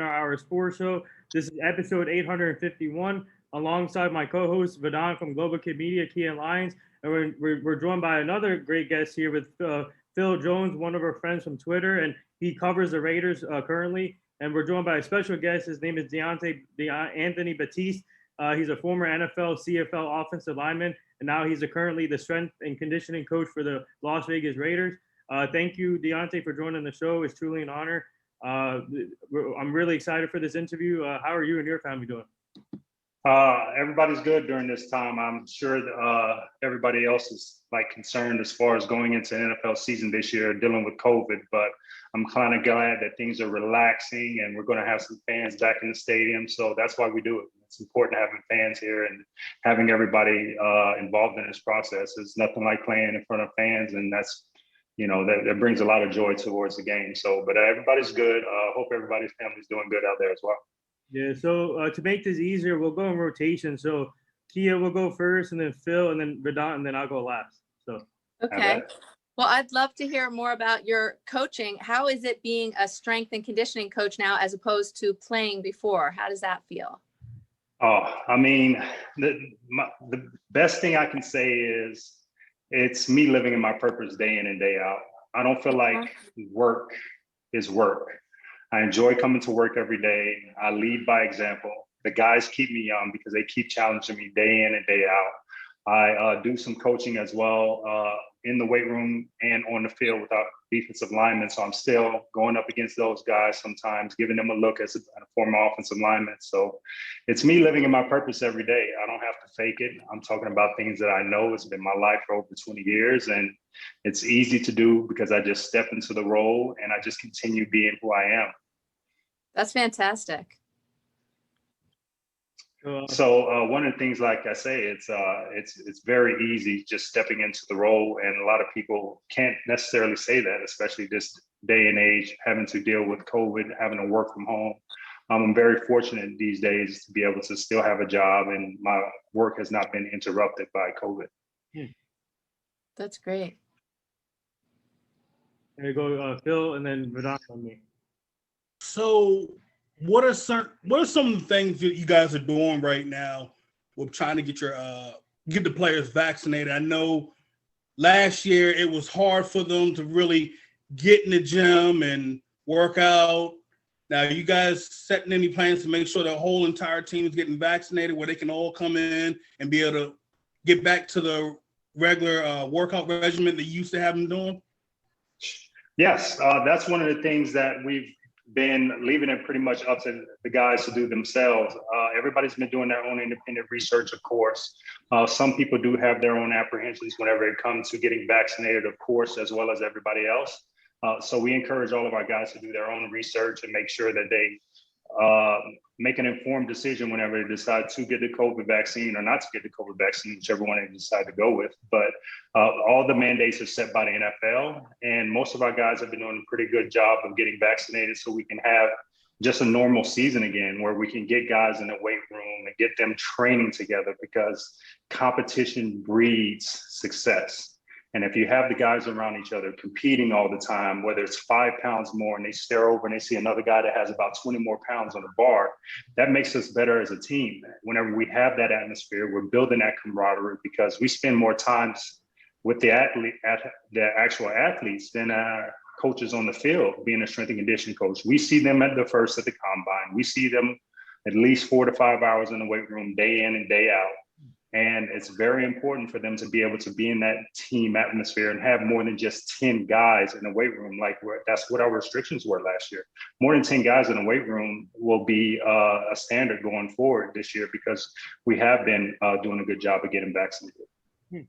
Our Sports Show. This is episode 851, alongside my co-host Vedant from Global Kid Media, Key Alliance, and we're joined by another great guest here with Phil Jones, one of our friends from Twitter, and he covers the Raiders currently. And we're joined by a special guest. His name is Anthony Batiste. He's a former NFL, CFL offensive lineman, and now he's currently the strength and conditioning coach for the Las Vegas Raiders. Thank you, Deontay, for joining the show. It's truly an honor. I'm really excited for this interview. How are you and your family doing? Everybody's good during this time. I'm sure everybody else is concerned as far as going into NFL season this year, dealing with COVID, but I'm kind of glad that things are relaxing and we're going to have some fans back in the stadium. So that's why we do it. It's important having fans here and having everybody involved in this process. It's nothing like playing in front of fans, and that's, that brings a lot of joy towards the game. So, but everybody's good. Hope everybody's family's doing good out there as well. Yeah, so to make this easier, we'll go in rotation. So Kia will go first, and then Phil, and then Vedant, and then I'll go last. So okay. Well, I'd love to hear more about your coaching. How is it being a strength and conditioning coach now as opposed to playing before? How does that feel? Oh, I mean, the best thing I can say is it's me living in my purpose day in and day out. I don't feel like work is work. I enjoy coming to work every day. I lead by example. The guys keep me young because they keep challenging me day in and day out. I do some coaching as well in the weight room and on the field with our defensive linemen. So I'm still going up against those guys sometimes, giving them a look as a former offensive lineman. So it's me living in my purpose every day. I don't have to fake it. I'm talking about things that I know. It's been my life for over 20 years, and it's easy to do because I just step into the role and I just continue being who I am. That's fantastic. So one of the things, like I say, it's very easy just stepping into the role, and a lot of people can't necessarily say that, especially this day and age, having to deal with COVID, having to work from home. I'm very fortunate these days to be able to still have a job, and my work has not been interrupted by COVID. That's great. There you go, Phil, and then Vedant on me. So what are some of the things that you guys are doing right now with trying to get get the players vaccinated? I know last year it was hard for them to really get in the gym and work out. Now, you guys setting any plans to make sure the whole entire team is getting vaccinated, where they can all come in and be able to get back to the regular workout regimen that you used to have them doing? Yes, that's one of the things that we've been leaving it pretty much up to the guys to do themselves. Everybody's been doing their own independent research, of course. Some people do have their own apprehensions whenever it comes to getting vaccinated, of course, as well as everybody else. So we encourage all of our guys to do their own research and make sure that they make an informed decision whenever they decide to get the COVID vaccine or not to get the COVID vaccine, whichever one they decide to go with. But all the mandates are set by the NFL, and most of our guys have been doing a pretty good job of getting vaccinated so we can have just a normal season again, where we can get guys in the weight room and get them training together, because competition breeds success. And if you have the guys around each other competing all the time, whether it's 5 pounds more and they stare over and they see another guy that has about 20 more pounds on the bar, that makes us better as a team. Whenever we have that atmosphere, we're building that camaraderie because we spend more time with the actual athletes than our coaches on the field. Being a strength and conditioning coach, we see them at the combine. We see them at least 4 to 5 hours in the weight room, day in and day out. And it's very important for them to be able to be in that team atmosphere and have more than just 10 guys in the weight room. That's what our restrictions were last year. More than 10 guys in the weight room will be a standard going forward this year, because we have been doing a good job of getting vaccinated. Okay.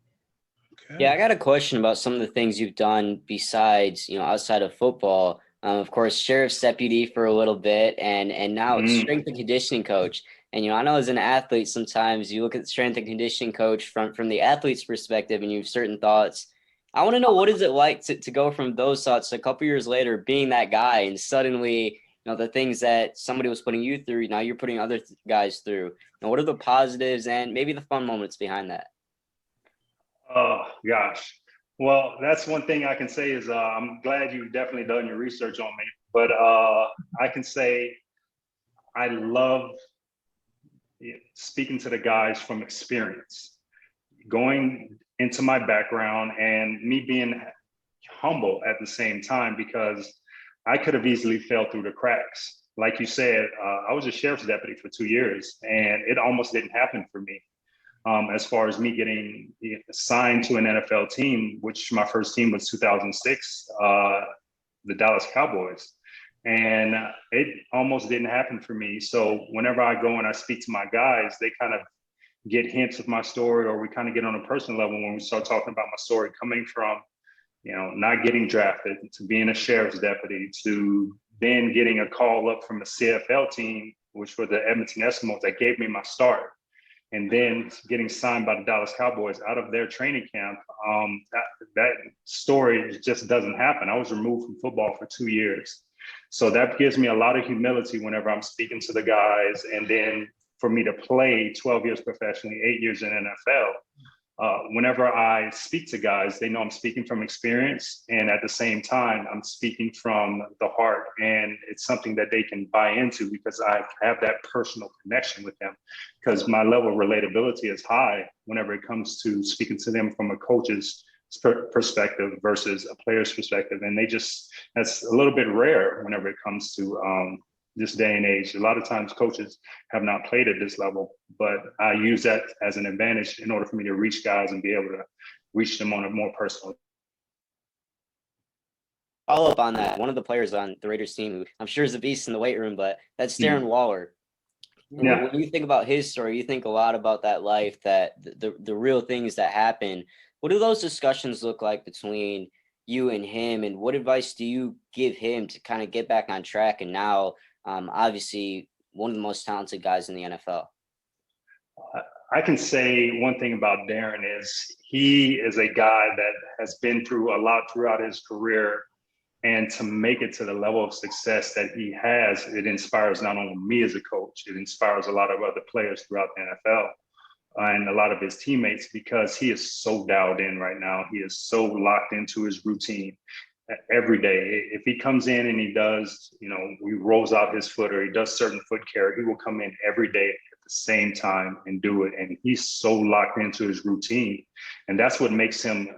Yeah, I got a question about some of the things you've done besides, outside of football. Of course, sheriff's deputy for a little bit, and now strength and conditioning coach. And, I know as an athlete, sometimes you look at the strength and conditioning coach from the athlete's perspective and you have certain thoughts. I want to know, what is it like to go from those thoughts a couple years later, being that guy, and suddenly, the things that somebody was putting you through, now you're putting other guys through. And what are the positives and maybe the fun moments behind that? Oh, gosh. Well, that's one thing I can say is I'm glad you've definitely done your research on me. But I can say I love speaking to the guys from experience, going into my background and me being humble at the same time, because I could have easily fell through the cracks. Like you said, I was a sheriff's deputy for 2 years, and it almost didn't happen for me. As far as me getting signed to an NFL team, which my first team was 2006, the Dallas Cowboys. And it almost didn't happen for me. So whenever I go and I speak to my guys, they kind of get hints of my story, or we kind of get on a personal level when we start talking about my story, coming from, not getting drafted, to being a sheriff's deputy, to then getting a call up from a CFL team, which were the Edmonton Eskimos, that gave me my start. And then getting signed by the Dallas Cowboys out of their training camp. That story just doesn't happen. I was removed from football for 2 years. So that gives me a lot of humility whenever I'm speaking to the guys. And then for me to play 12 years professionally, 8 years in NFL, whenever I speak to guys, they know I'm speaking from experience. And at the same time, I'm speaking from the heart. And it's something that they can buy into, because I have that personal connection with them, because my level of relatability is high whenever it comes to speaking to them from a coach's perspective versus a player's perspective. And that's a little bit rare whenever it comes to this day and age. A lot of times coaches have not played at this level, but I use that as an advantage in order for me to reach guys and be able to reach them on a more personal. Follow up on that. One of the players on the Raiders team, who I'm sure is a beast in the weight room, but that's Darren Waller. Yeah. When you think about his story, you think a lot about that life, that the real things that happen. What do those discussions look like between you and him, and what advice do you give him to kind of get back on track? And now, obviously, one of the most talented guys in the NFL. I can say one thing about Darren is he is a guy that has been through a lot throughout his career. And to make it to the level of success that he has, it inspires not only me as a coach, it inspires a lot of other players throughout the NFL and a lot of his teammates, because he is so dialed in right now. He is so locked into his routine every day. If he comes in and he does, he rolls out his foot, or he does certain foot care, he will come in every day at the same time and do it. And he's so locked into his routine. And that's what makes him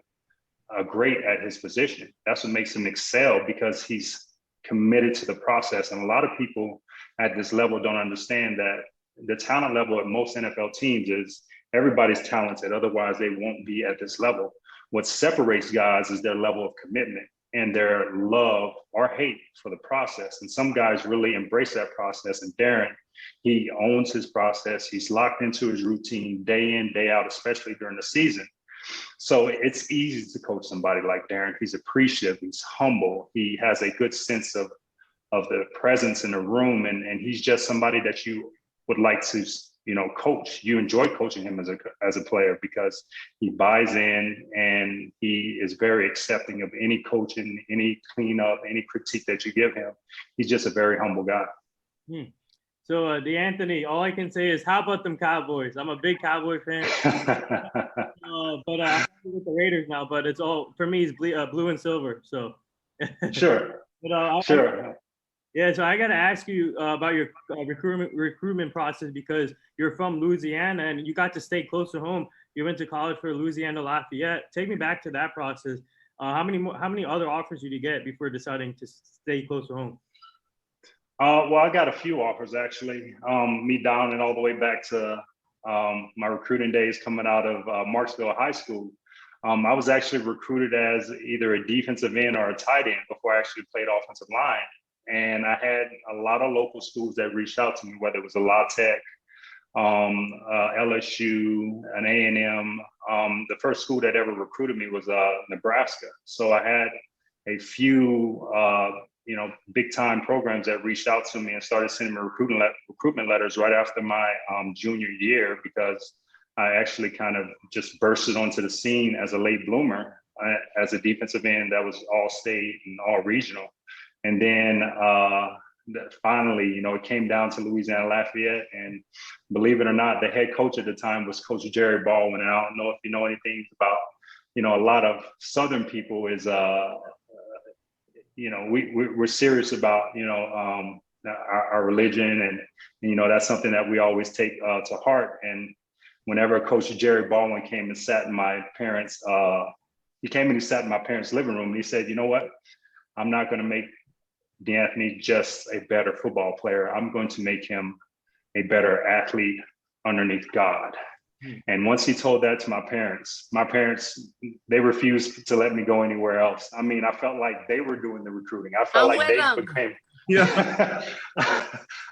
great at his position. That's what makes him excel, because he's committed to the process. And a lot of people at this level don't understand that the talent level at most NFL teams is everybody's talented. Otherwise, they won't be at this level. What separates guys is their level of commitment and their love or hate for the process. And some guys really embrace that process. And Darren, he owns his process. He's locked into his routine day in, day out, especially during the season. So it's easy to coach somebody like Darren. He's appreciative, he's humble, he has a good sense of the presence in the room, and he's just somebody that you would like to, coach. You enjoy coaching him as a player, because he buys in and he is very accepting of any coaching, any cleanup, any critique that you give him. He's just a very humble guy. So, DeAnthony, all I can say is, how about them Cowboys? I'm a big Cowboy fan, but I'm with the Raiders now. But it's all, for me, it's blue and silver. So, Sure. But, Sure. Yeah, so I got to ask you about your recruitment process, because you're from Louisiana and you got to stay close to home. You went to college for Louisiana Lafayette. Take me back to that process. How many other offers did you get before deciding to stay close to home? Well, I got a few offers, actually. Me down and all the way back to my recruiting days coming out of Marksville High School. I was actually recruited as either a defensive end or a tight end before I actually played offensive line. And I had a lot of local schools that reached out to me, whether it was a La Tech, LSU, an A&M. The first school that ever recruited me was Nebraska. So I had a few big time programs that reached out to me and started sending me recruitment letters right after my junior year, because I actually kind of just bursted onto the scene as a late bloomer as a defensive end that was all state and all regional. And then finally, it came down to Louisiana Lafayette, and believe it or not, the head coach at the time was Coach Jerry Baldwin. And I don't know if you know anything about, a lot of Southern people is, we're serious about, our religion, and you know, that's something that we always take to heart. And whenever Coach Jerry Baldwin came and sat in my parents, he came and he sat in my parents' living room, and he said, you know what, I'm not going to make DeAnthony just a better football player. I'm going to make him a better athlete underneath God. And once he told that to my parents, they refused to let me go anywhere else. I mean, I felt like they were doing the recruiting. I felt like they became,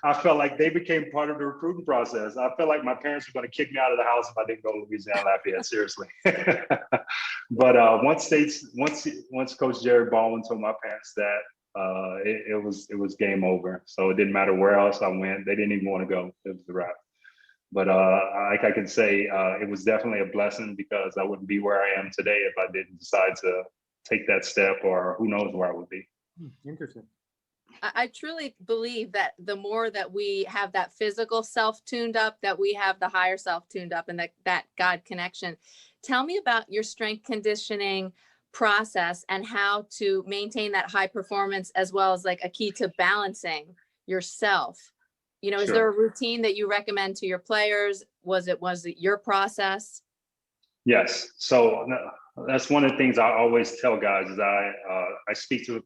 I felt like they became part of the recruiting process. I felt like my parents were going to kick me out of the house if I didn't go to Louisiana Lafayette, seriously. But once Coach Jerry Baldwin told my parents that, it was game over. So it didn't matter where else I went. They didn't even want to go. It was the wrap. But like I can say, it was definitely a blessing, because I wouldn't be where I am today if I didn't decide to take that step, or who knows where I would be. Interesting. I truly believe that the more that we have that physical self tuned up, that we have the higher self tuned up, and that God connection. Tell me about your strength conditioning process and how to maintain that high performance, as well as like a key to balancing yourself. You know, is there a routine that you recommend to your players? Was it your process? Yes. So that's one of the things I always tell guys is I speak to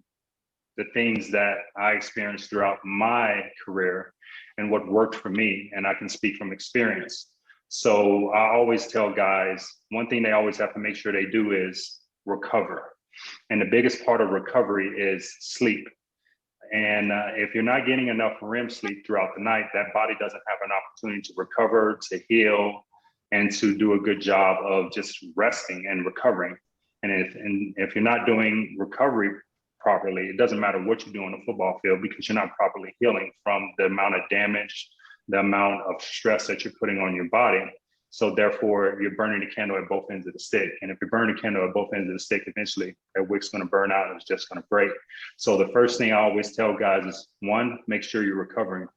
the things that I experienced throughout my career and what worked for me, and I can speak from experience. So I always tell guys, one thing they always have to make sure they do is recover. And the biggest part of recovery is sleep. And if you're not getting enough REM sleep throughout the night, that body doesn't have an opportunity to recover, to heal, and to do a good job of just resting and recovering. And if you're not doing recovery properly, it doesn't matter what you do on the football field, because you're not properly healing from the amount of damage, the amount of stress that you're putting on your body. So therefore, you're burning the candle at both ends of the stick. And if you burn the candle at both ends of the stick, eventually that wick's going to burn out and it's just going to break. So the first thing I always tell guys is, one, make sure you're recovering.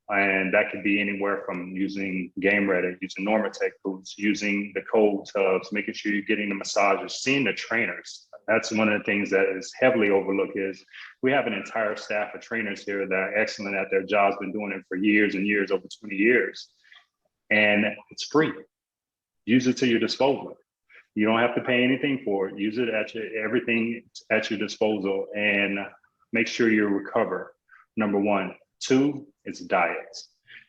And that could be anywhere from using Game Ready, using Normatec boots, using the cold tubs, making sure you're getting the massages, seeing the trainers. That's one of the things that is heavily overlooked. Is we have an entire staff of trainers here that are excellent at their jobs, been doing it for years and years, over 20 years. And it's free. Use it to your disposal. You don't have to pay anything for it. Use it everything at your disposal, and make sure you recover. Number one. Two, it's diet.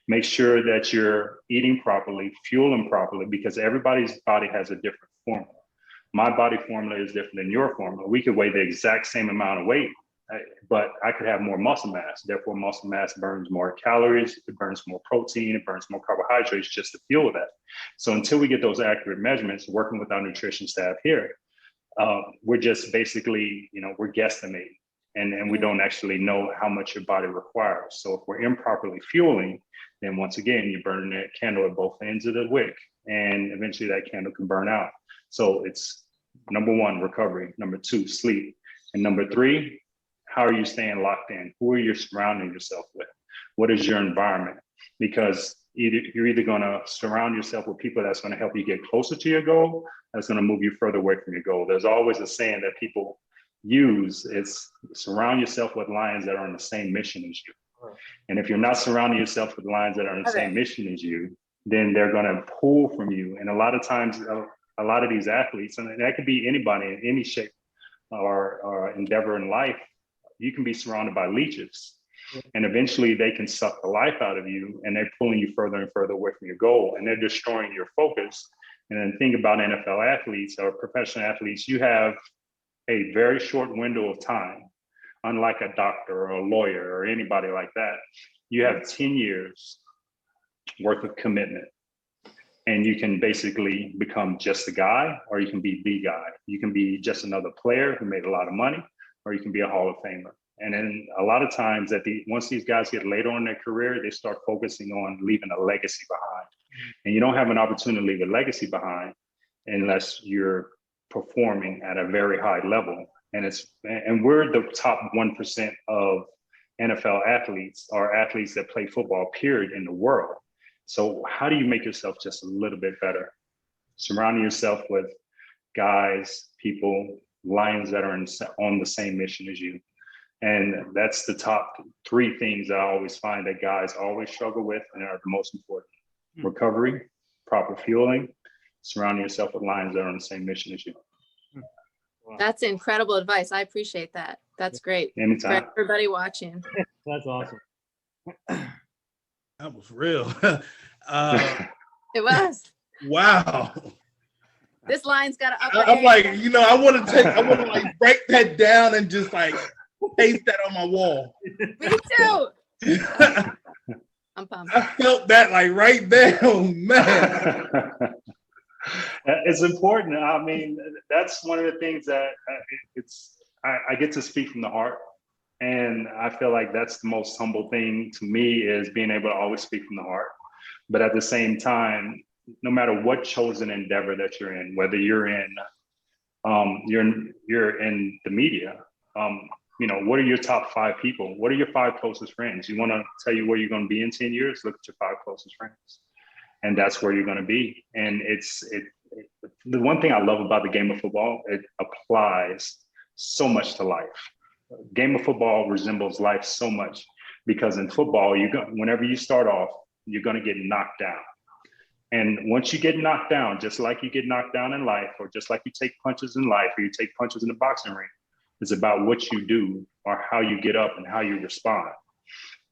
Make sure that you're eating properly, fueling properly, because everybody's body has a different formula. My body formula is different than your formula. We could weigh the exact same amount of weight, but I could have more muscle mass. Therefore, muscle mass burns more calories, it burns more protein, it burns more carbohydrates just to fuel that. So until we get those accurate measurements, working with our nutrition staff here, we're just basically, we're guesstimating. And we don't actually know how much your body requires. So if we're improperly fueling, then once again, you're burning that candle at both ends of the wick, and eventually that candle can burn out. So it's number one, recovery. Number two, sleep. And number three, how are you staying locked in? Who are you surrounding yourself with? What is your environment? Because you're either going to surround yourself with people that's going to help you get closer to your goal, that's going to move you further away from your goal. There's always a saying that people use, it's surround yourself with lions that are on the same mission as you. And if you're not surrounding yourself with lions that are on the same mission as you, then they're going to pull from you. And a lot of times, a lot of these athletes, and that could be anybody in any shape or endeavor in life, you can be surrounded by leeches. And eventually they can suck the life out of you, and they're pulling you further and further away from your goal, and they're destroying your focus. And then think about NFL athletes or professional athletes, you have a very short window of time, unlike a doctor or a lawyer or anybody like that. You have 10 years worth of commitment, and you can basically become just a guy, or you can be the guy. You can be just another player who made a lot of money, or you can be a Hall of Famer. And then a lot of times once these guys get later on in their career, they start focusing on leaving a legacy behind. And you don't have an opportunity to leave a legacy behind unless you're performing at a very high level. And we're the top 1% of NFL athletes, or athletes that play football, period, in the world. So how do you make yourself just a little bit better? Surrounding yourself with guys, people, lions that are on the same mission as you. And that's the top 3 things I always find that guys always struggle with and are the most important. Recovery, proper fueling, surrounding yourself with lions that are on the same mission as you. That's incredible advice. I appreciate that. That's great. Anytime. For everybody watching. That's awesome. That was real. It was. Wow. This line's got to up. I'm like, I want to like break that down and just like paste that on my wall. Me too. I'm pumped. I felt that like right there. Oh, man. It's important. I mean, that's one of the things that I get to speak from the heart. And I feel like that's the most humble thing to me, is being able to always speak from the heart. But at the same time, no matter what chosen endeavor that you're in, whether you're in the media, what are your top 5 people? What are your 5 closest friends? You want to tell you where you're going to be in 10 years? Look at your 5 closest friends, and that's where you're going to be. And the one thing I love about the game of football, it applies so much to life. Game of football resembles life so much, because in football, whenever you start off, you're going to get knocked down. And once you get knocked down, just like you get knocked down in life, or just like you take punches in life, or you take punches in the boxing ring, it's about what you do or how you get up and how you respond.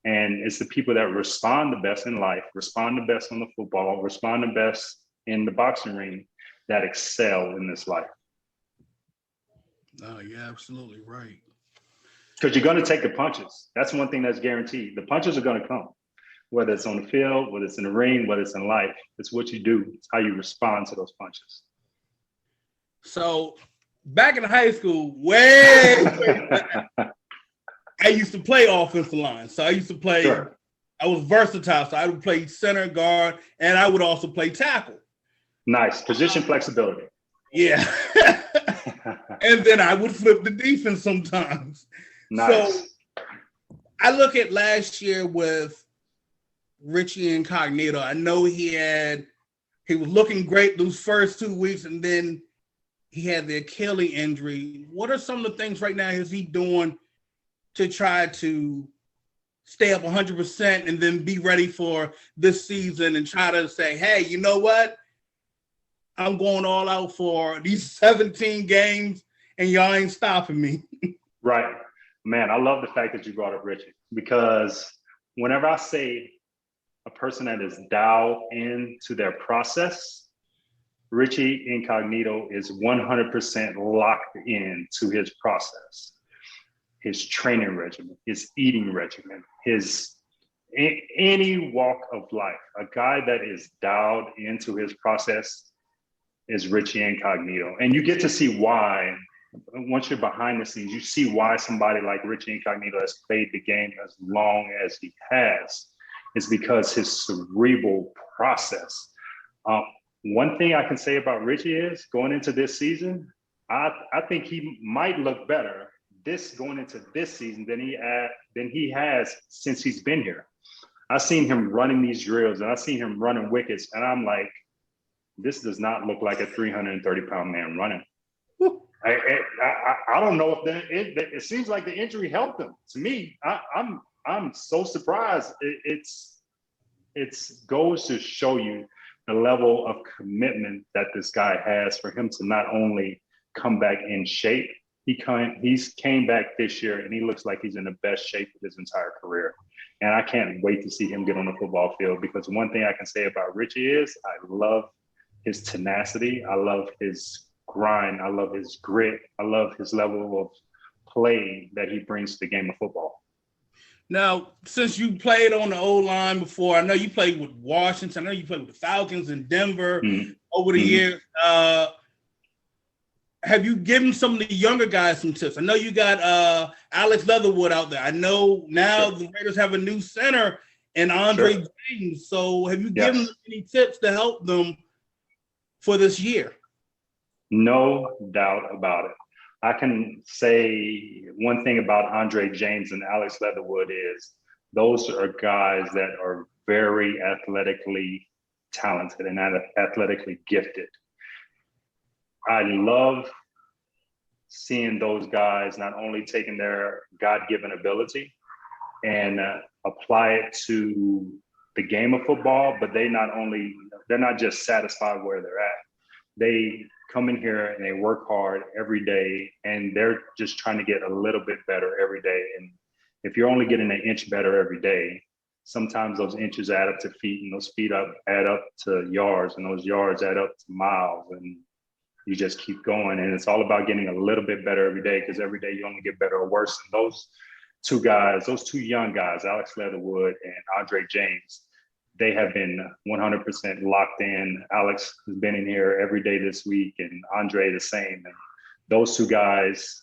And it's the people that respond the best in life, respond the best on the football, respond the best in the boxing ring, that excel in this life. Oh, you're absolutely right. Because you're going to take the punches. That's one thing that's guaranteed. The punches are going to come, whether it's on the field, whether it's in the ring, whether it's in life. It's what you do. It's how you respond to those punches. So back in high school, I used to play offensive line. So I used to play, sure. I was versatile. So I would play center, guard, and I would also play tackle. Nice. Position flexibility. Yeah. And then I would flip the defense sometimes. Nice. So I look at last year with Richie Incognito. I know he was looking great those first 2 weeks, and then he had the Achilles injury. What are some of the things right now is he doing to try to stay up 100% and then be ready for this season and try to say, hey, you know what? I'm going all out for these 17 games and y'all ain't stopping me. Right. Man, I love the fact that you brought up Richie, because whenever I say a person that is dialed into their process, Richie Incognito is 100% locked into his process, his training regimen, his eating regimen, any walk of life. A guy that is dialed into his process is Richie Incognito. And you get to see why. Once you're behind the scenes, you see why somebody like Richie Incognito has played the game as long as he has. It's because his cerebral process. One thing I can say about Richie is, going into this season, I think he might look better going into this season than he has since he's been here. I've seen him running these drills, and I've seen him running wickets, and I'm like, this does not look like a 330-pound man running. I don't know if it seems like the injury helped him. To me, I'm so surprised. It goes to show you the level of commitment that this guy has, for him to not only come back in shape, he's came back this year and he looks like he's in the best shape of his entire career. And I can't wait to see him get on the football field, because one thing I can say about Richie is I love his tenacity. I love his grind. I love his grit. I love his level of play that he brings to the game of football. Now, since you played on the O-line before, I know you played with Washington. I know you played with the Falcons in Denver over the years. Have you given some of the younger guys some tips? I know you got Alex Leatherwood out there. I know now the Raiders have a new center in Andre James. So have you given them any tips to help them for this year? No doubt about it. I can say one thing about Andre James and Alex Leatherwood is those are guys that are very athletically talented and athletically gifted. I love seeing those guys not only taking their God-given ability and apply it to the game of football, but they're not just satisfied where they're at. They come in here and they work hard every day, and they're just trying to get a little bit better every day. And if you're only getting an inch better every day, sometimes those inches add up to feet, and those feet add up to yards, and those yards add up to miles, and you just keep going. And it's all about getting a little bit better every day, because every day you only get better or worse. And those two young guys, Alex Leatherwood and Andre James, they have been 100% locked in. Alex has been in here every day this week, and Andre the same. And those two guys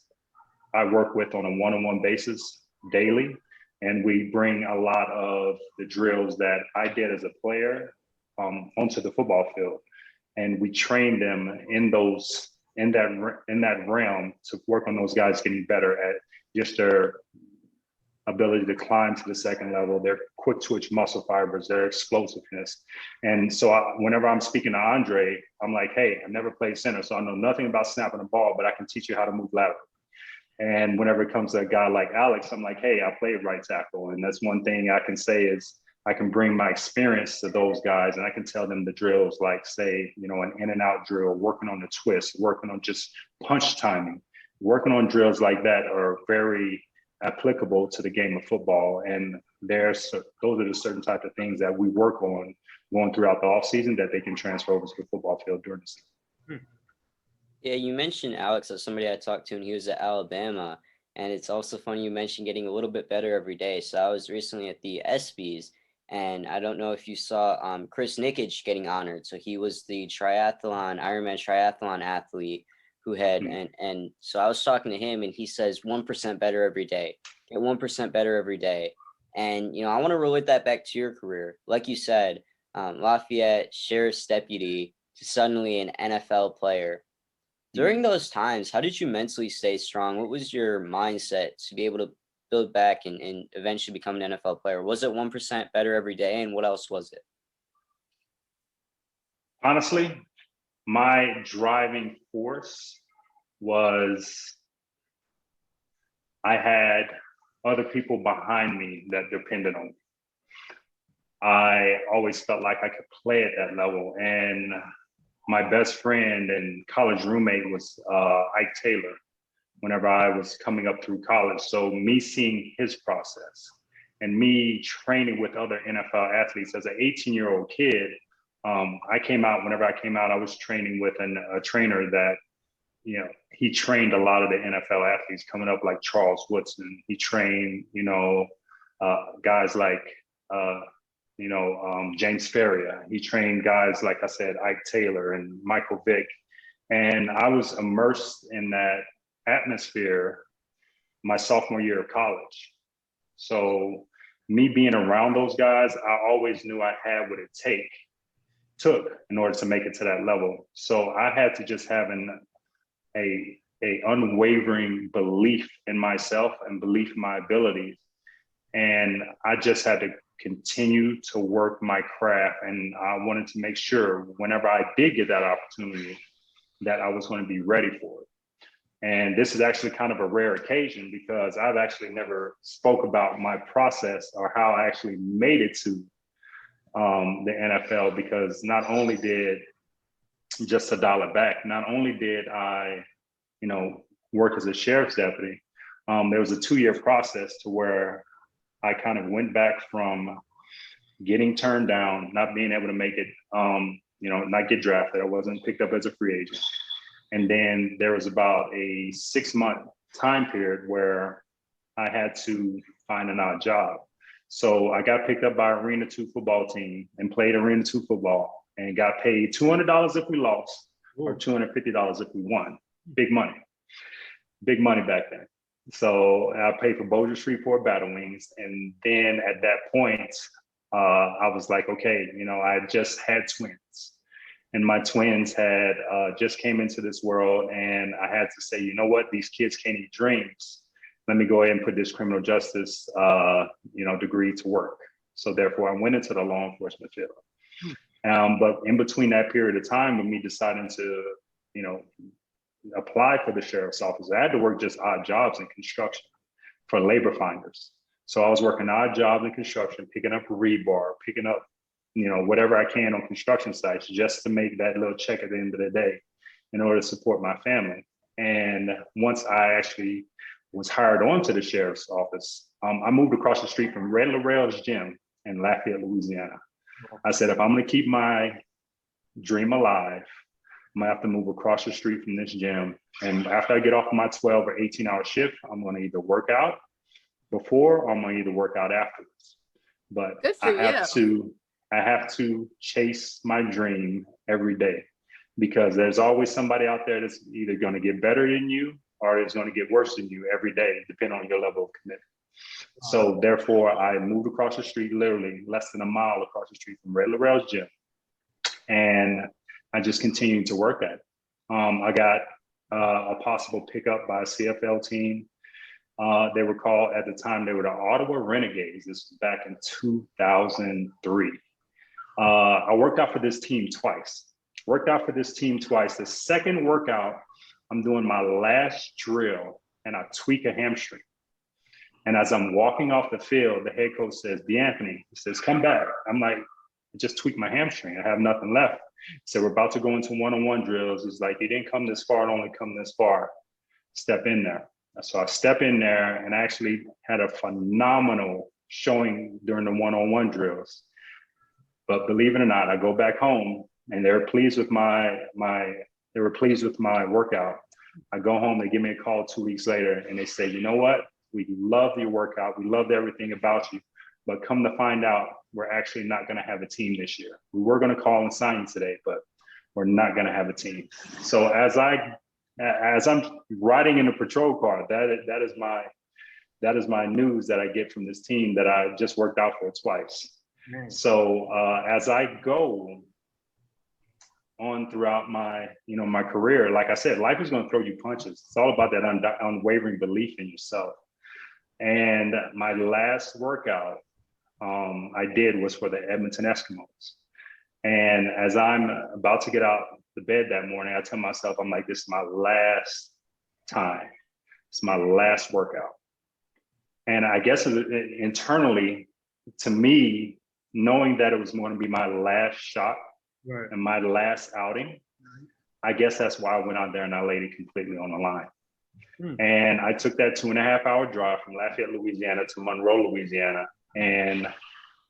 I work with on a one-on-one basis daily. And we bring a lot of the drills that I did as a player onto the football field. And we train them in that realm to work on those guys getting better at just their ability to climb to the second level, their quick twitch muscle fibers, their explosiveness. And so whenever I'm speaking to Andre, I'm like, hey, I've never played center, so I know nothing about snapping a ball, but I can teach you how to move laterally. And whenever it comes to a guy like Alex, I'm like, hey, I played right tackle. And that's one thing I can say is I can bring my experience to those guys, and I can tell them the drills, like say, an in and out drill, working on the twist, working on just punch timing, working on drills like that are very applicable to the game of football. And those are the certain type of things that we work on going throughout the off season that they can transfer over to the football field during the season. Yeah, you mentioned Alex as somebody I talked to, and he was at Alabama. And it's also funny you mentioned getting a little bit better every day. So I was recently at the ESPYs, and I don't know if you saw Chris Nikic getting honored. So he was the Ironman triathlon athlete who had, and so I was talking to him, and he says 1% better every day, get 1% better every day. And, I want to relate that back to your career. Like you said, Lafayette, sheriff's deputy, to suddenly an NFL player. During those times, how did you mentally stay strong? What was your mindset to be able to build back and eventually become an NFL player? Was it 1% better every day? And what else was it? Honestly, my driving force was I had other people behind me that depended on me. I always felt like I could play at that level. And my best friend and college roommate was Ike Taylor whenever I was coming up through college. So me seeing his process and me training with other NFL athletes as an 18-year-old kid, whenever I came out, I was training with a trainer that, he trained a lot of the NFL athletes coming up, like Charles Woodson. He trained, guys like, James Ferrier. He trained guys, like I said, Ike Taylor and Michael Vick. And I was immersed in that atmosphere my sophomore year of college. So me being around those guys, I always knew I had what it took in order to make it to that level. So I had to just have a unwavering belief in myself and belief in my abilities. And I just had to continue to work my craft. And I wanted to make sure whenever I did get that opportunity that I was going to be ready for it. And this is actually kind of a rare occasion because I've actually never spoke about my process or how I actually made it to the NFL, because not only did, just to dial it back, not only did I, work as a sheriff's deputy, there was a 2-year process to where I kind of went back from getting turned down, not being able to make it, not get drafted. I wasn't picked up as a free agent. And then there was about a 6-month time period where I had to find an odd job. So I got picked up by Arena 2 football team and played Arena 2 football and got paid $200 if we lost or $250 if we won. Big money back then. So I paid for Bossier Shreveport Battle Wings. And then at that point, I was like, okay, I just had twins. And my twins had just came into this world, and I had to say, you know what, these kids can't eat dreams. Let me go ahead and put this criminal justice, degree to work. So therefore, I went into the law enforcement field. But in between that period of time of me deciding to, apply for the sheriff's office, I had to work just odd jobs in construction for labor finders. So I was working odd jobs in construction, picking up rebar, picking up, whatever I can on construction sites just to make that little check at the end of the day in order to support my family. And once I actually was hired on to the sheriff's office, I moved across the street from Red Laurel's gym in Lafayette, Louisiana. I said, if I'm going to keep my dream alive, I'm going to have to move across the street from this gym. And after I get off my 12 or 18-hour shift, I'm going to either work out before or I'm going to either work out afterwards. But I have to chase my dream every day, because there's always somebody out there that's either going to get better than you or it's going to get worse than you every day, depending on your level of commitment. So therefore, I moved across the street, literally less than a mile across the street from Red Laurel's gym. And I just continued to work at it. I got a possible pickup by a CFL team. They were called, at the time, they were the Ottawa Renegades. This was back in 2003. I worked out for this team twice. The second workout, I'm doing my last drill and I tweak a hamstring. And as I'm walking off the field, the head coach says, D'Anthony, he says, come back. I'm like, I just tweaked my hamstring. I have nothing left. So we're about to go into one-on-one drills. It's like, you didn't come this far, it only come this far. Step in there. So I step in there and actually had a phenomenal showing during the one-on-one drills. But believe it or not, I go back home and they were pleased with my workout. I go home, they give me a call 2 weeks later and they say, you know what? We loved your workout. We loved everything about you. But come to find out, we're actually not going to have a team this year. We were going to call and sign you today, but we're not going to have a team. So as I'm riding in a patrol car, that is my news that I get from this team that I just worked out for twice. So as I go on throughout my career, like I said, life is going to throw you punches. It's all about that unwavering belief in yourself. And my last workout I did was for the Edmonton Eskimos. And as I'm about to get out the bed that morning, I tell myself, I'm like, this is my last time. It's my last workout. And I guess internally, to me, knowing that it was going to be my last shot and my last outing, I guess that's why I went out there and I laid it completely on the line. And I took that 2.5-hour drive from Lafayette, Louisiana to Monroe, Louisiana. And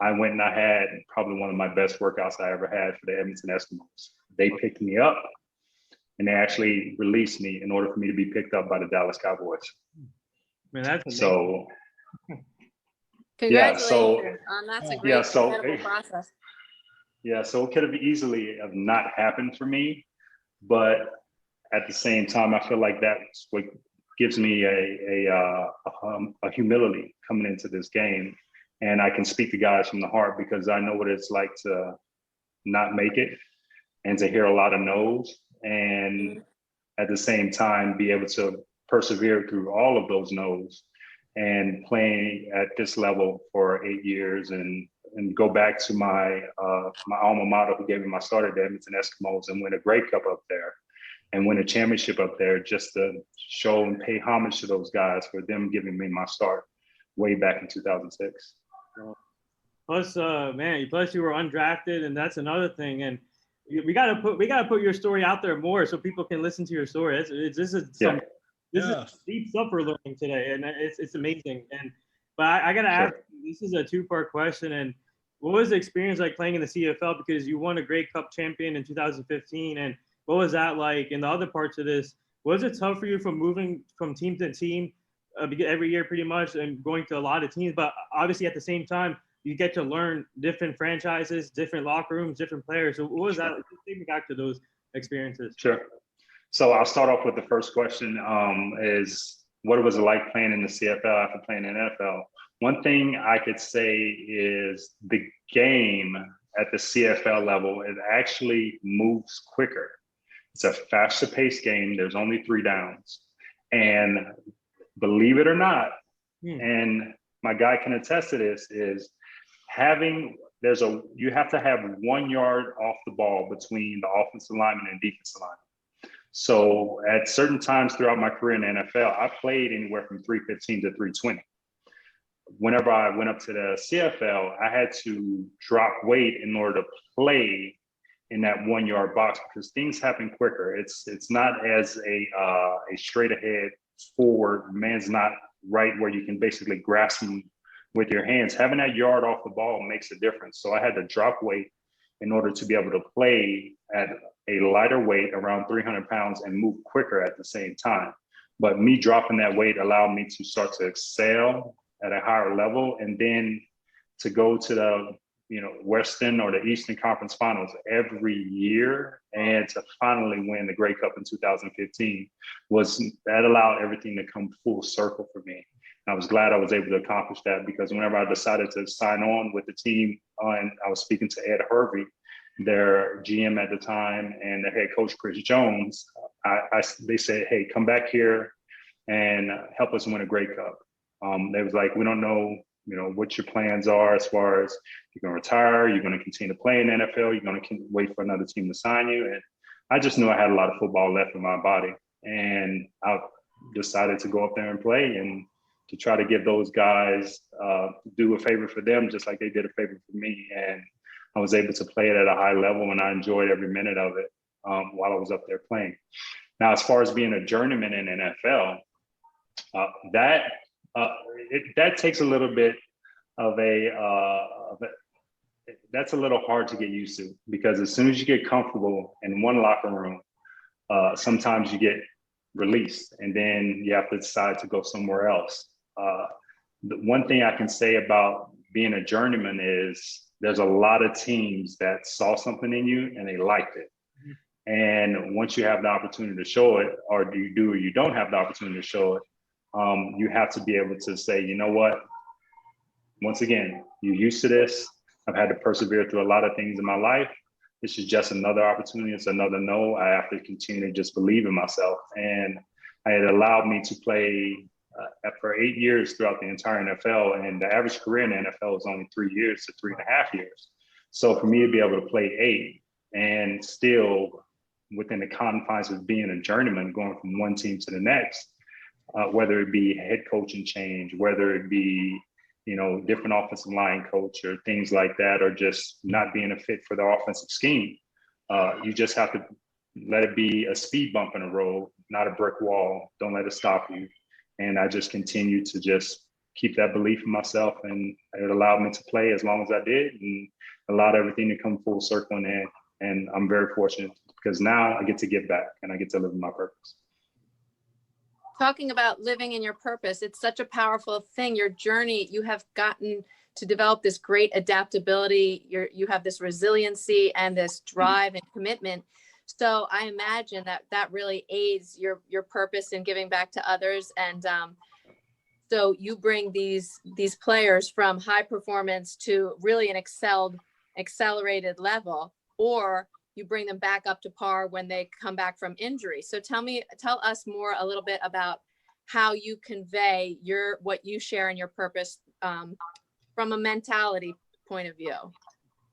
I went and I had probably one of my best workouts I ever had for the Edmonton Eskimos. They picked me up and they actually released me in order for me to be picked up by the Dallas Cowboys. Man, that's amazing. So congratulations. That's a great incredible process. Yeah, so it could have easily have not happened for me, but at the same time, I feel like that's what gives me a humility coming into this game. And I can speak to guys from the heart because I know what it's like to not make it and to hear a lot of no's, and at the same time be able to persevere through all of those no's and playing at this level for 8 years and go back to my alma mater who gave me my start at the Edmonton Eskimos and win a Grey Cup up there and win a championship up there, just to show and pay homage to those guys for them giving me my start way back in 2006. Plus, plus you were undrafted, and that's another thing. And we gotta put your story out there more so people can listen to your story. This is deep stuff we're learning today, and it's amazing. But I gotta ask, this is a 2-part question. And what was the experience like playing in the CFL? Because you won a Grey Cup champion in 2015, and what was that like? In the other parts of this, was it tough for you from moving from team to team every year pretty much and going to a lot of teams? But obviously at the same time, you get to learn different franchises, different locker rooms, different players. So what was that? Take me back to those experiences. Sure. So I'll start off with the first question is what was it like playing in the CFL after playing in the NFL? One thing I could say is the game at the CFL level, it actually moves quicker. It's a faster paced game. There's only 3 downs. And believe it or not, and my guy can attest to this, is you have to have 1 yard off the ball between the offensive lineman and defensive lineman. So at certain times throughout my career in the NFL, I played anywhere from 315 to 320. Whenever I went up to the CFL, I had to drop weight in order to play in that 1 yard box because things happen quicker. It's not as a straight ahead forward. Man's not right where you can basically grasp him with your hands. Having that yard off the ball makes a difference. So I had to drop weight in order to be able to play at a lighter weight around 300 pounds and move quicker at the same time. But me dropping that weight allowed me to start to excel at a higher level, and then to go to the Western or the Eastern Conference Finals every year, and to finally win the Grey Cup in 2015 that allowed everything to come full circle for me. And I was glad I was able to accomplish that, because whenever I decided to sign on with the team, and I was speaking to Ed Hervey, their GM at the time, and the head coach Chris Jones, they said, "Hey, come back here and help us win a Grey Cup." They was like, "We don't know, what your plans are as far as you're going to retire, you're going to continue to play in the NFL, you're going to wait for another team to sign you." And I just knew I had a lot of football left in my body, and I decided to go up there and play, and to try to give those guys do a favor for them, just like they did a favor for me. And I was able to play it at a high level, and I enjoyed every minute of it while I was up there playing. Now, as far as being a journeyman in NFL, that takes a little bit of that's a little hard to get used to, because as soon as you get comfortable in one locker room, sometimes you get released, and then you have to decide to go somewhere else. The one thing I can say about being a journeyman is there's a lot of teams that saw something in you and they liked it. And once you have the opportunity to show it, or you don't have the opportunity to show it, you have to be able to say, "You know what? Once again, you're used to this. I've had to persevere through a lot of things in my life. This is just another opportunity. It's another no. I have to continue to just believe in myself." And it allowed me to play for 8 years throughout the entire NFL. And the average career in the NFL is only 3 years to 3.5 years. So for me to be able to play 8 and still within the confines of being a journeyman, going from one team to the next, whether it be head coaching change, whether it be different offensive line coach or things like that, or just not being a fit for the offensive scheme. You just have to let it be a speed bump in the road, not a brick wall. Don't let it stop you. And I just continued to just keep that belief in myself, and it allowed me to play as long as I did, and allowed everything to come full circle in the end. And I'm very fortunate, because now I get to give back and I get to live in my purpose. Talking about living in your purpose, it's such a powerful thing. Your journey, you have gotten to develop this great adaptability. You have this resiliency and this drive and commitment. So I imagine that really aids your purpose in giving back to others. And so you bring these players from high performance to really an accelerated level, or you bring them back up to par when they come back from injury. So tell us a little bit about how you convey what you share in your purpose from a mentality point of view,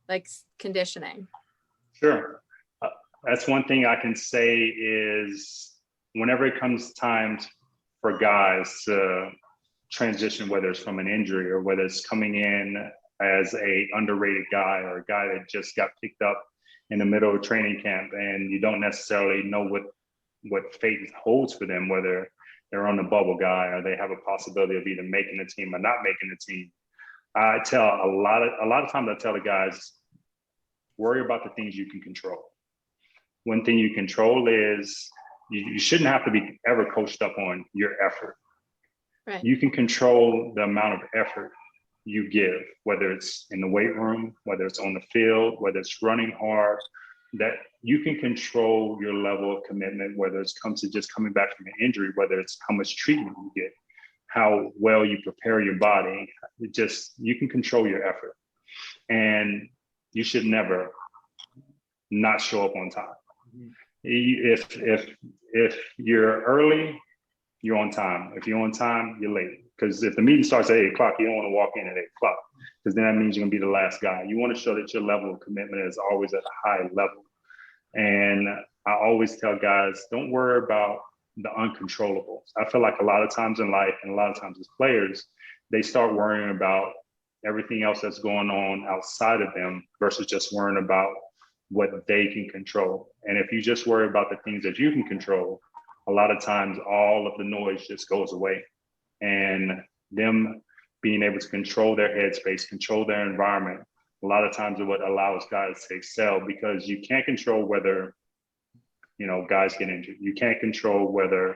like conditioning. Sure. That's one thing I can say is whenever it comes time for guys to transition, whether it's from an injury or whether it's coming in as a underrated guy or a guy that just got picked up in the middle of training camp, and you don't necessarily know what fate holds for them, whether they're on the bubble guy or they have a possibility of either making the team or not making the team. I tell a lot of times I tell the guys, worry about the things you can control. One thing you control is you shouldn't have to be ever coached up on your effort. Right. You can control the amount of effort you give, whether it's in the weight room, whether it's on the field, whether it's running hard, that you can control your level of commitment, whether it's comes to just coming back from an injury, whether it's how much treatment you get, how well you prepare your body. You can control your effort. And you should never not show up on time. If you're early, you're on time. If you're on time, you're late. Because if the meeting starts at 8 o'clock, you don't want to walk in at 8 o'clock, because then that means you're going to be the last guy. You want to show that your level of commitment is always at a high level. And I always tell guys, don't worry about the uncontrollables. I feel like a lot of times in life and a lot of times as players, they start worrying about everything else that's going on outside of them versus just worrying about what they can control. And if you just worry about the things that you can control, a lot of times all of the noise just goes away. And them being able to control their headspace, control their environment, a lot of times is what allows guys to excel, because you can't control whether, you know, guys get injured. You can't control whether,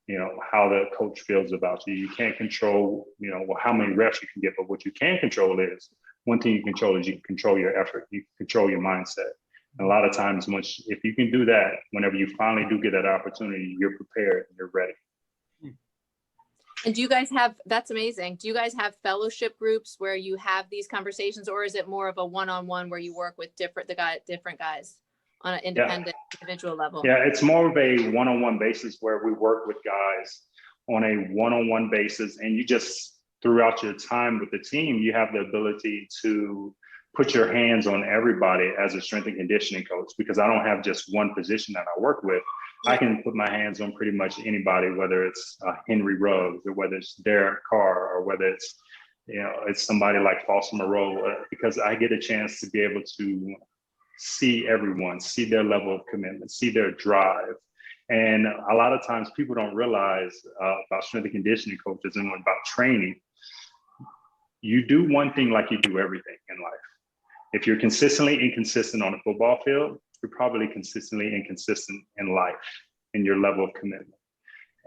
you know, how the coach feels about you. You can't control, you know, how many reps you can get, but what you can control is, one thing you control is you can control your effort. You can control your mindset. And a lot of times, if you can do that, whenever you finally do get that opportunity, you're prepared and you're ready. And do you guys have, that's amazing. Do you guys have fellowship groups where you have these conversations, or is it more of a one-on-one where you work with different guys on an independent individual level? Yeah, it's more of a one-on-one basis where we work with guys on a one-on-one basis. And you just, throughout your time with the team, you have the ability to put your hands on everybody as a strength and conditioning coach, because I don't have just one position that I work with. I can put my hands on pretty much anybody, whether it's Henry Ruggs or whether it's Derek Carr or whether it's, you know, it's somebody like Foster Moreau, because I get a chance to be able to see everyone, see their level of commitment, see their drive. And a lot of times people don't realize about strength and conditioning coaches and about training. You do one thing like you do everything in life. If you're consistently inconsistent on the football field, you're probably consistently inconsistent in life, in your level of commitment.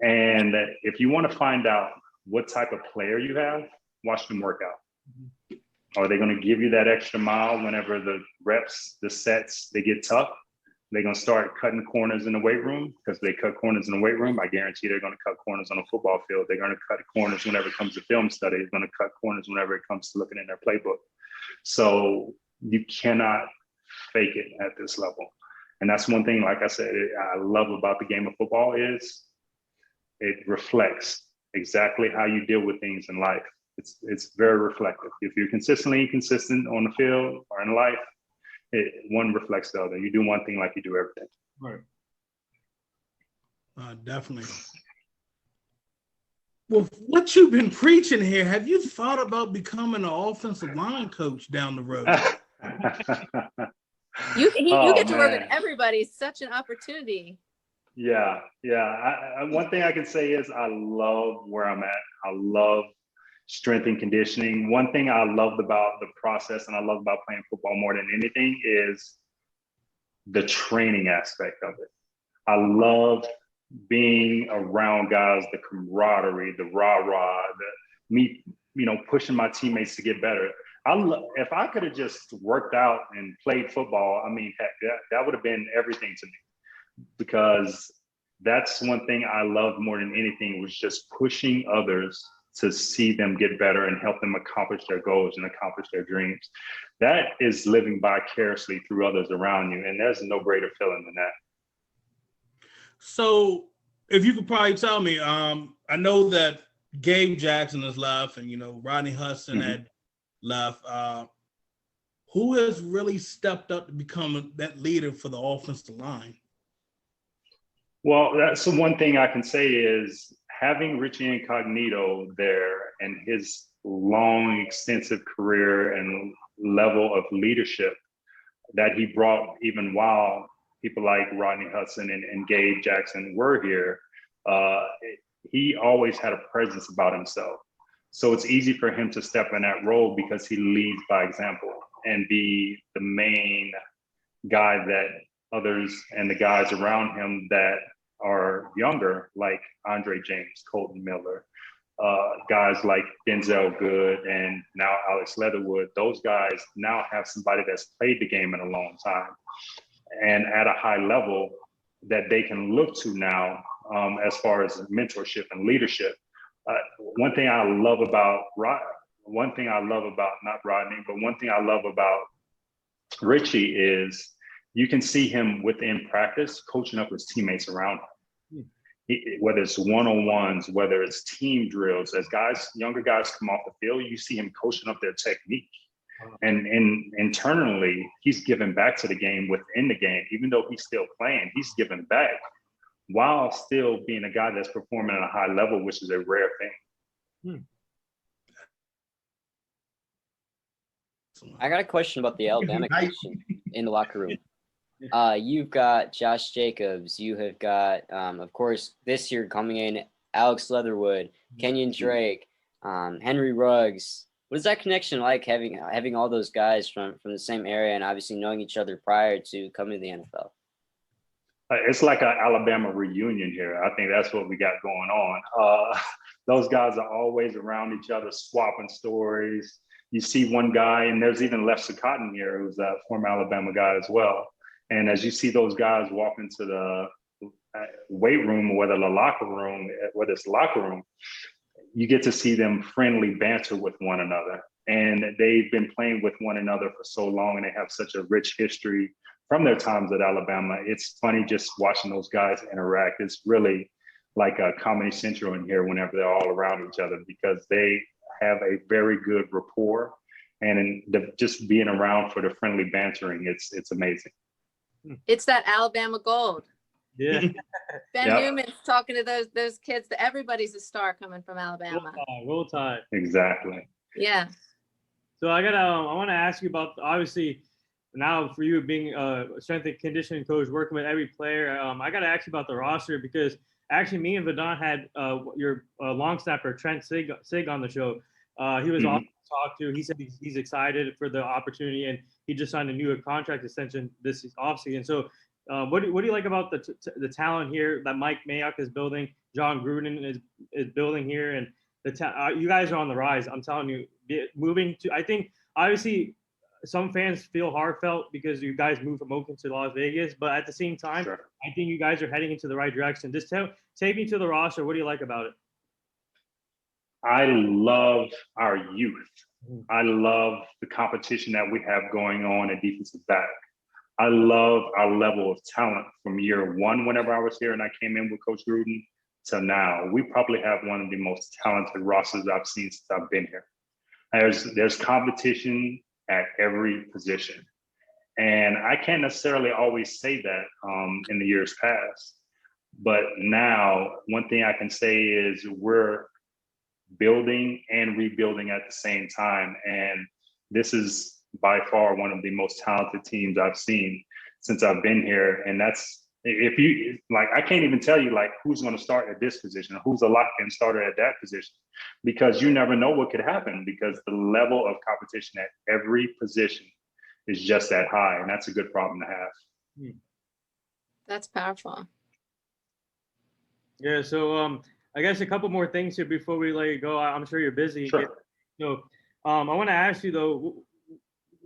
And if you want to find out what type of player you have, watch them work out. Are they going to give you that extra mile whenever the reps, the sets, they get tough? They're going to start cutting corners in the weight room, because they cut corners in the weight room. I guarantee they're going to cut corners on the football field. They're going to cut corners whenever it comes to film study. They're going to cut corners whenever it comes to looking in their playbook. So you cannot fake it at this level. And that's one thing, like I said, I love about the game of football is it reflects exactly how you deal with things in life. It's very reflective. If you're consistently inconsistent on the field or in life, one reflects the other. You do one thing like you do everything. Right. Definitely. Well, what you've been preaching here, have you thought about becoming an offensive line coach down the road? You get to work with everybody. It's such an opportunity. Yeah. One thing I can say is I love where I'm at. I love strength and conditioning. One thing I loved about the process and I love about playing football more than anything is the training aspect of it. I love being around guys, the camaraderie, the rah-rah, me, you know, pushing my teammates to get better. If I could have just worked out and played football, I mean, heck, that would have been everything to me, because that's one thing I love more than anything, was just pushing others to see them get better and help them accomplish their goals and accomplish their dreams. That is living vicariously through others around you. And there's no greater feeling than that. So if you could probably tell me, I know that Gabe Jackson has left and, you know, Rodney Hudson had left. Who has really stepped up to become that leader for the offensive line? Well, that's the one thing I can say is having Richie Incognito there and his long, extensive career and level of leadership that he brought, even while people like Rodney Hudson and Gabe Jackson were here, he always had a presence about himself. So it's easy for him to step in that role because he leads by example and be the main guy that others and the guys around him that are younger, like Andre James, Colton Miller, guys like Denzel Good, and now Alex Leatherwood, those guys now have somebody that's played the game in a long time and at a high level that they can look to now as far as mentorship and leadership. One thing I love about Richie is you can see him within practice coaching up his teammates around him. Whether it's one-on-ones, whether it's team drills, as younger guys come off the field, you see him coaching up their technique. And internally, he's giving back to the game within the game. Even though he's still playing, he's giving back while still being a guy that's performing at a high level, which is a rare thing. I got a question about the Alabama connection in the locker room. You've got Josh Jacobs. You have got, of course, this year coming in, Alex Leatherwood, Kenyon Drake, Henry Ruggs. What is that connection like, having all those guys from the same area and obviously knowing each other prior to coming to the NFL? It's like an Alabama reunion here. I think that's what we got going on. Those guys are always around each other, swapping stories. You see one guy, and there's even Lester Cotton here, who's a former Alabama guy as well. And as you see those guys walk into the weight room, or whether it's the locker room, you get to see them friendly banter with one another. And they've been playing with one another for so long, and they have such a rich history from their times at Alabama. It's funny just watching those guys interact. It's really like a Comedy Central in here whenever they're all around each other, because they have a very good rapport, and just being around for the friendly bantering, it's amazing. It's that Alabama gold. Yeah. Ben Newman's talking to those kids. Everybody's a star coming from Alabama. Roll Tide. Exactly. Yeah. So I want to ask you about, obviously, now for you being a strength and conditioning coach, working with every player, I got to ask you about the roster, because actually me and Vidon had your long snapper, Trent Sig on the show. He was awesome to talk to. He said he's excited for the opportunity, and he just signed a new contract extension this offseason. So what do you like about the talent here that Mike Mayock is building, John Gruden is building here, and you guys are on the rise. I'm telling you, moving to, I think, obviously, some fans feel heartfelt because you guys moved from Oakland to Las Vegas, but at the same time, sure, I think you guys are heading into the right direction. Just take me to the roster. What do you like about it? I love our youth. I love the competition that we have going on at defensive back. I love our level of talent from year one, whenever I was here and I came in with Coach Gruden, to now. We probably have one of the most talented rosters I've seen since I've been here. There's competition at every position. And I can't necessarily always say that in the years past. But now, one thing I can say is we're building and rebuilding at the same time. And this is by far one of the most talented teams I've seen since I've been here. And that's, if you, like, I can't even tell you, like, who's going to start at this position, or who's a lock-in starter at that position, because you never know what could happen, because the level of competition at every position is just that high. And that's a good problem to have. That's powerful. Yeah. So I guess a couple more things here before we let you go. I'm sure you're busy. Sure. So I want to ask you though,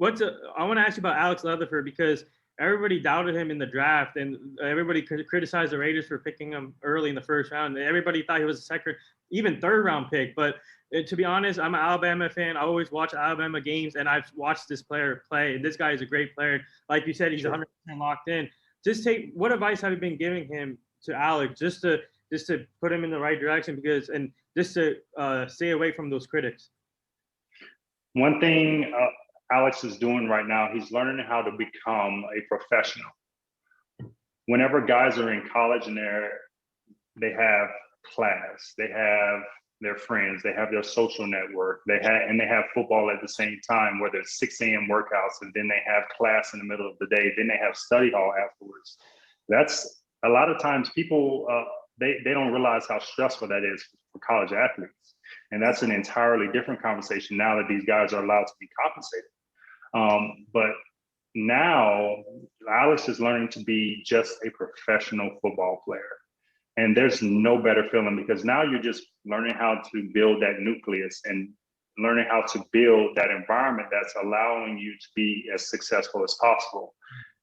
I want to ask you about Alex Leatherwood, because everybody doubted him in the draft, and everybody criticized the Raiders for picking him early in the first round. Everybody thought he was a second, even third round pick. But to be honest, I'm an Alabama fan. I always watch Alabama games, and I've watched this player play. And this guy is a great player. Like you said, he's 100% locked in. What advice have you been giving him to Alex, just to put him in the right direction, because, and just to stay away from those critics? One thing Alex is doing right now, he's learning how to become a professional. Whenever guys are in college and they have class, they have their friends, they have their social network, they have football at the same time, whether it's 6 a.m. workouts, and then they have class in the middle of the day, then they have study hall afterwards. That's a lot of times people, they don't realize how stressful that is for college athletes. And that's an entirely different conversation now that these guys are allowed to be compensated. But now Alex is learning to be just a professional football player. And there's no better feeling, because now you're just learning how to build that nucleus and learning how to build that environment that's allowing you to be as successful as possible.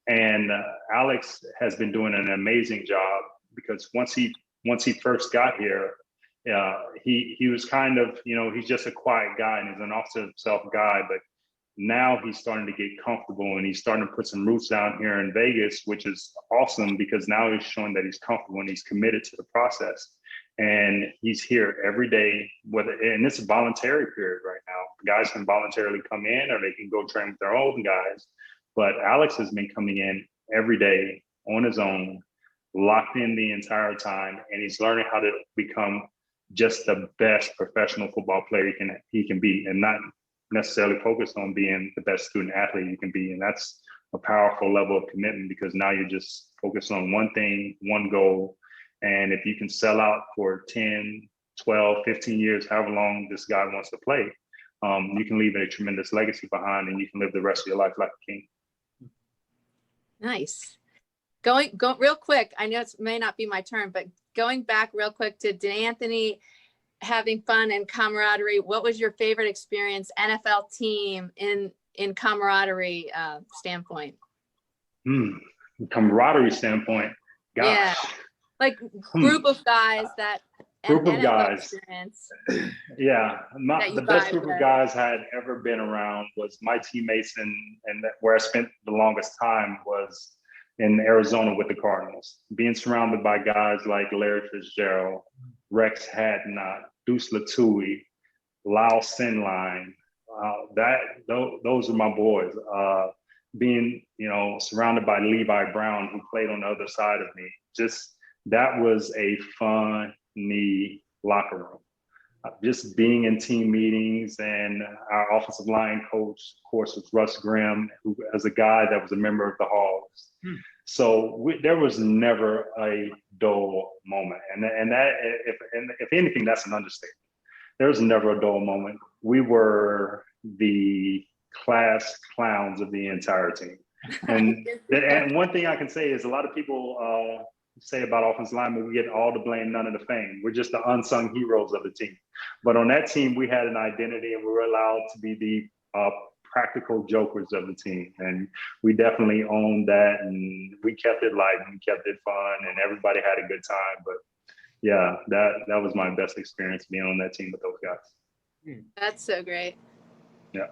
And Alex has been doing an amazing job, because once he first got here, he was kind of, he's just a quiet guy and he's an off to himself guy, but now he's starting to get comfortable and he's starting to put some roots down here in Vegas, which is awesome, because now he's showing that he's comfortable and he's committed to the process. And he's here every day, and it's a voluntary period right now, Guys can voluntarily come in or they can go train with their own guys. But Alex has been coming in every day on his own, locked in the entire time, and he's learning how to become just the best professional football player he can be, and not necessarily focused on being the best student athlete you can be. And that's a powerful level of commitment, because now you're just focused on one thing, one goal. And if you can sell out for 10, 12, 15 years, however long this guy wants to play, you can leave a tremendous legacy behind, and you can live the rest of your life like a king. Nice. Go real quick. I know it may not be my turn, but going back real quick to D'Anthony having fun and camaraderie. What was your favorite experience, NFL team in camaraderie standpoint? Camaraderie standpoint. Gosh. Yeah. Like group of guys that Group of NFL guys. experience. Yeah, the best group with. of guys I had ever been around was my teammates, and where I spent the longest time was in Arizona with the Cardinals. Being surrounded by guys like Larry Fitzgerald, Rex Hadnot, Deuce Latui, Lyle Sinline, those are my boys. Being, surrounded by Levi Brown, who played on the other side of me, that was a funny locker room. Just being in team meetings, and our offensive line coach, of course, was Russ Grimm, who was a guy that was a member of the Hogs. So there was never a dull moment, and that, if anything, that's an understatement. There was never a dull moment. We were the class clowns of the entire team. And one thing I can say is, a lot of people say about offensive linemen, we get all the blame, none of the fame. We're just the unsung heroes of the team. But on that team, we had an identity, and we were allowed to be the practical jokers of the team. And we definitely owned that, and we kept it light, and we kept it fun, and everybody had a good time. But yeah, that was my best experience, being on that team with those guys. That's so great. Yeah.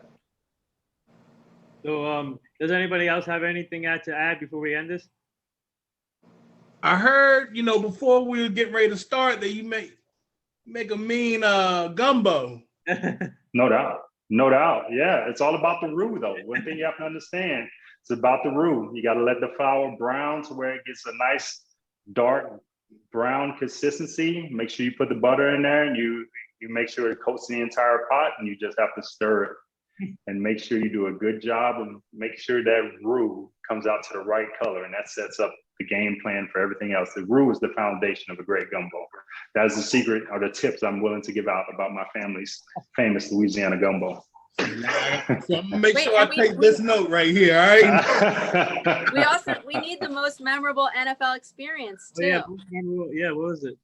So does anybody else have anything to add before we end this? I heard, before we were getting ready to start, that you make a mean gumbo. No doubt. No doubt. Yeah, it's all about the roux, though. One thing you have to understand, it's about the roux. You got to let the flour brown to where it gets a nice dark brown consistency. Make sure you put the butter in there, and you make sure it coats the entire pot, and you just have to stir it and make sure you do a good job, and make sure that roux comes out to the right color, and that sets up the game plan for everything else. The roux is the foundation of a great gumbo. That is the secret, or the tips I'm willing to give out about my family's famous Louisiana gumbo. So I'm gonna make sure I take this note right here. All right. We need the most memorable NFL experience too. Yeah, what was it?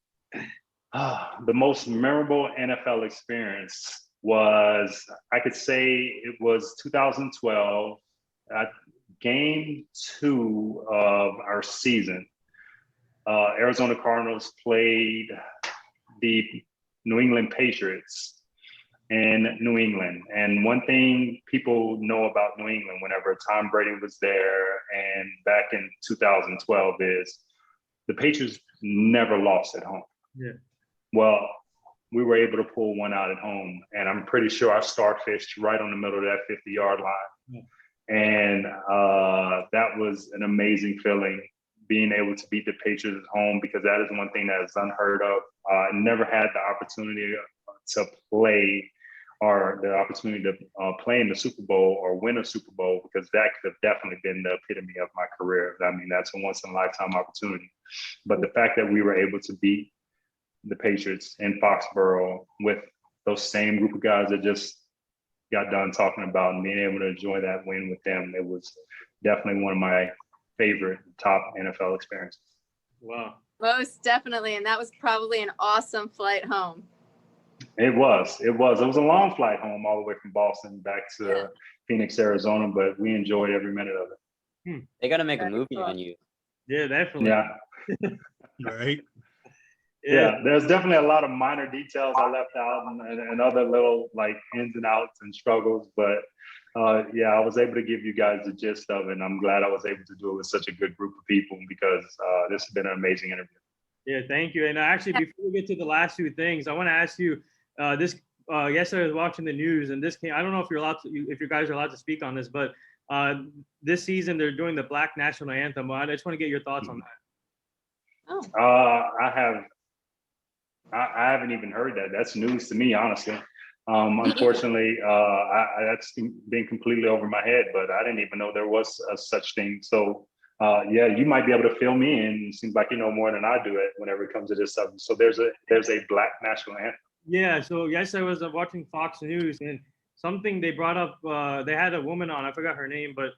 The most memorable NFL experience was, I could say it was 2012. Game 2 of our season. Arizona Cardinals played the New England Patriots in New England. And one thing people know about New England whenever Tom Brady was there and back in 2012 is the Patriots never lost at home. Yeah. Well, we were able to pull one out at home, and I'm pretty sure I starfished right on the middle of that 50-yard line. Yeah. And that was an amazing feeling, being able to beat the Patriots at home, because that is one thing that is unheard of. I never had the opportunity to play, or the opportunity to play in the Super Bowl or win a Super Bowl, because that could have definitely been the epitome of my career. I mean, that's a once-in-a-lifetime opportunity. But the fact that we were able to beat the Patriots in Foxborough with those same group of guys that just got done talking about, and being able to enjoy that win with them, it was definitely one of my favorite top NFL experiences. Wow. Most definitely. And that was probably an awesome flight home. It was a long flight home, all the way from Boston back to Phoenix, Arizona, but we enjoyed every minute of it. They got to make a movie on you. Yeah, definitely. Yeah. Right. Yeah, there's definitely a lot of minor details I left out, and other little like ins and outs and struggles. But yeah, I was able to give you guys the gist of it, and I'm glad I was able to do it with such a good group of people, because this has been an amazing interview. Yeah, thank you. And actually, before we get to the last few things, I want to ask you, this yesterday I was watching the news, and this came. I don't know if if you guys are allowed to speak on this, but this season they're doing the Black National Anthem. I just want to get your thoughts on that. Oh. I haven't even heard that. That's news to me, honestly. Unfortunately, that's been completely over my head, but I didn't even know there was a such thing. So yeah, you might be able to fill me in. It seems like you know more than I do it whenever it comes to this subject. So there's a Black National Anthem. Yeah. So yes, I was watching Fox News, and something they brought up. They had a woman on. I forgot her name, but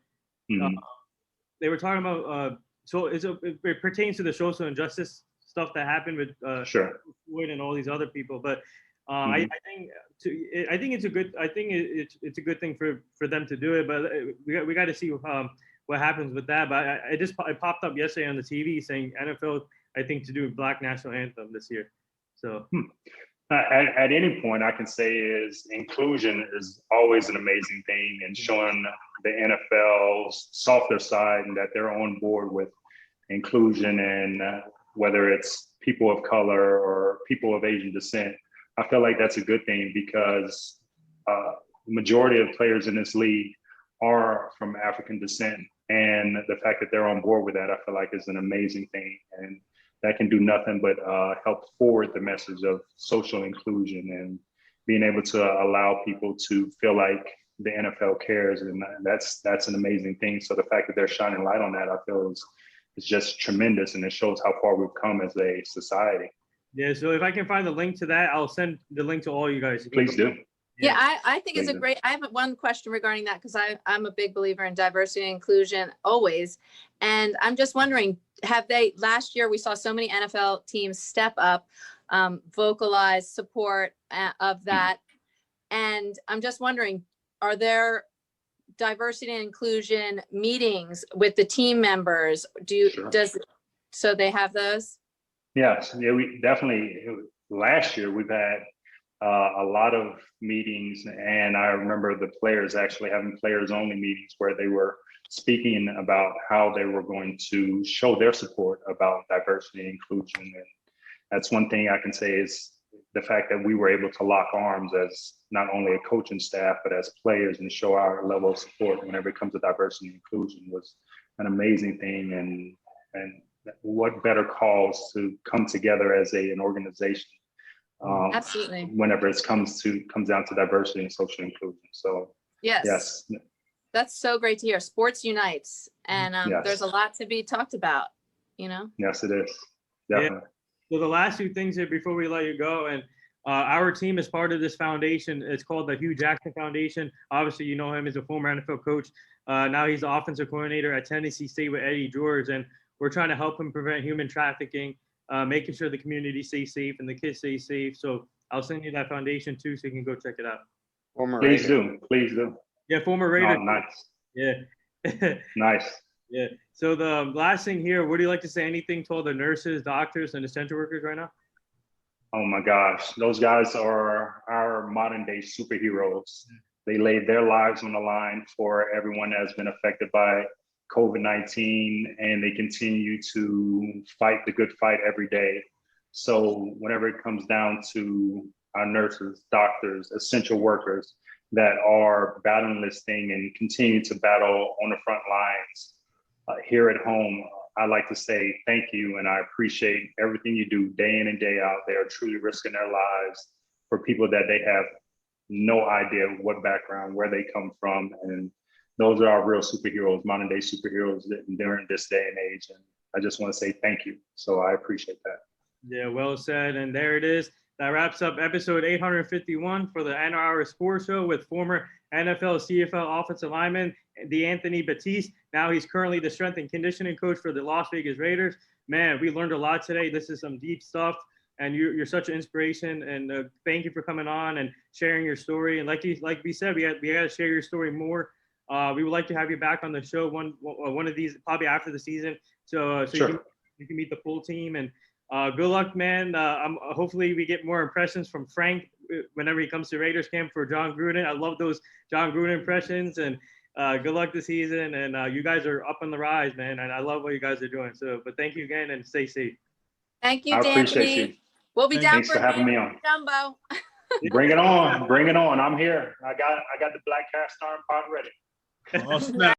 they were talking about. So it pertains to the social injustice stuff that happened with Sure. Floyd and all these other people. But I think it's a good. I think it's a good thing for them to do it. But we got to see what happens with that. But it popped up yesterday on the TV saying NFL, I think, to do a Black National Anthem this year. So at any point, I can say is inclusion is always an amazing thing, and showing the NFL's softer side and that they're on board with inclusion, and whether it's people of color or people of Asian descent. I feel like that's a good thing, because the majority of players in this league are from African descent, and the fact that they're on board with that, I feel like is an amazing thing, and that can do nothing but help forward the message of social inclusion and being able to allow people to feel like the NFL cares, and that's an amazing thing. So the fact that they're shining light on that, I feel is just tremendous, and it shows how far we've come as a society. yeah. So if I can find the link to that, I'll send the link to all you guys. Please do. Yeah, I think it's a great, I have one question regarding that, because I'm a big believer in diversity and inclusion always. And I'm just wondering, last year we saw so many NFL teams step up, vocalize support of that. And I'm just wondering, are there diversity and inclusion meetings with the team members? So they have those? Yes, yeah, we definitely, last year we've had a lot of meetings, and I remember the players actually having players only meetings where they were speaking about how they were going to show their support about diversity and inclusion. And that's one thing I can say is the fact that we were able to lock arms as not only a coaching staff, but as players, and show our level of support whenever it comes to diversity and inclusion was an amazing thing. And what better cause to come together as an organization Absolutely. whenever it comes down to diversity and social inclusion. So yes, that's so great to hear. Sports unites, and yes. There's a lot to be talked about, Yes, it is, definitely. So the last two things here before we let you go, and our team is part of this foundation. It's called the Hugh Jackson Foundation. Obviously, you know him as a former NFL coach. Now he's the offensive coordinator at Tennessee State with Eddie George, and we're trying to help him prevent human trafficking, making sure the community stays safe and the kids stay safe. So I'll send you that foundation too, so you can go check it out. Please do. Yeah, former Raider. Oh, nice. Yeah. Nice. Yeah. So the last thing here, would you like to say anything to all the nurses, doctors, and essential workers right now? Oh my gosh, those guys are our modern day superheroes. They laid their lives on the line for everyone that has been affected by COVID-19, and they continue to fight the good fight every day. So whenever it comes down to our nurses, doctors, essential workers that are battling this thing and continue to battle on the front lines here at home, I like to say thank you, and I appreciate everything you do day in and day out. They are truly risking their lives for people that they have no idea what background, where they come from, and those are our real superheroes, modern day superheroes during this day and age. And I just want to say thank you. So I appreciate that. Yeah, well said. And there it is. That wraps up episode 851 for the NR Sports Show with former NFL CFL offensive lineman, Anthony Batiste. Now he's currently the strength and conditioning coach for the Las Vegas Raiders. Man, we learned a lot today. This is some deep stuff, and you're such an inspiration. And thank you for coming on and sharing your story. And like we said, we got to share your story more. We would like to have you back on the show one of these, probably after the season, so Sure. you can meet the full team. And good luck, man. Hopefully we get more impressions from Frank whenever he comes to Raiders camp for John Gruden. I love those John Gruden impressions. And good luck this season. And you guys are up on the rise, man. And I love what you guys are doing. But thank you again, and stay safe. Thank you, I D'Anthony. appreciate you. We'll be down Thanks for having me on. Gumbo. Bring it on. Bring it on. I'm here. I got the black cast iron pot ready. Oh, snap.